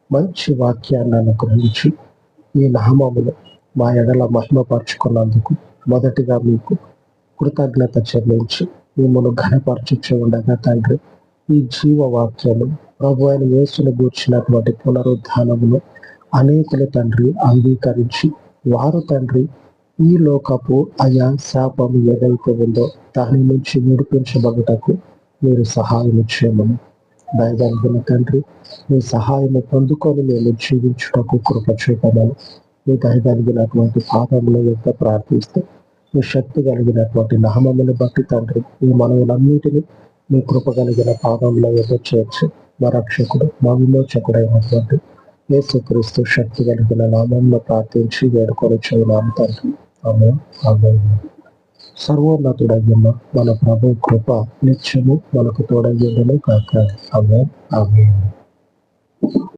మంచి వాక్యాన్ని అనుగ్రహించి ఈ నామమును మా ఎడల మహిమపరుచుకున్నందుకు మొదటిగా మీకు కృతజ్ఞత చెల్లించి మిమ్మల్ని ఘనపరచుచు ఉండగా తండ్రి, ఈ జీవవాక్యము ప్రభు అయిన యేసును గూర్చినటువంటి పునరుద్ధానమును అనేకులు తండ్రి అంగీకరించి వారు తండ్రి ఈ లోకపు అయా శాపము ఏదైతే ఉందో దాని నుంచి విడిపించబడుటకు మీరు సహాయం చేయమని దయగలిగిన తండ్రి, మీ సహాయము పొందుకొని మేము జీవించుటకు కృప చూపమని మీ దయగలిగినటువంటి పాదముల యొక్క ప్రార్థిస్తూ మీ శక్తి కలిగినటువంటి నామమును బట్టి తండ్రి ఈ మనవులన్నిటినీ మీ కృప కలిగిన పాదముల యొక్క చేర్చి మా రక్షకుడు మా విమోచకుడైనటువంటి యేసుక్రీస్తు శక్తి కలిగిన నామంలో ప్రార్థించి వేడుకొని చూడాలి తండ్రి. ఆమేన్. ఆమేన్. సర్వోన్నతుడైన మన ప్రభు కృప నిత్యము మనకు తోడయ్యుండును కాక. ఆమేన్. ఆమేన్.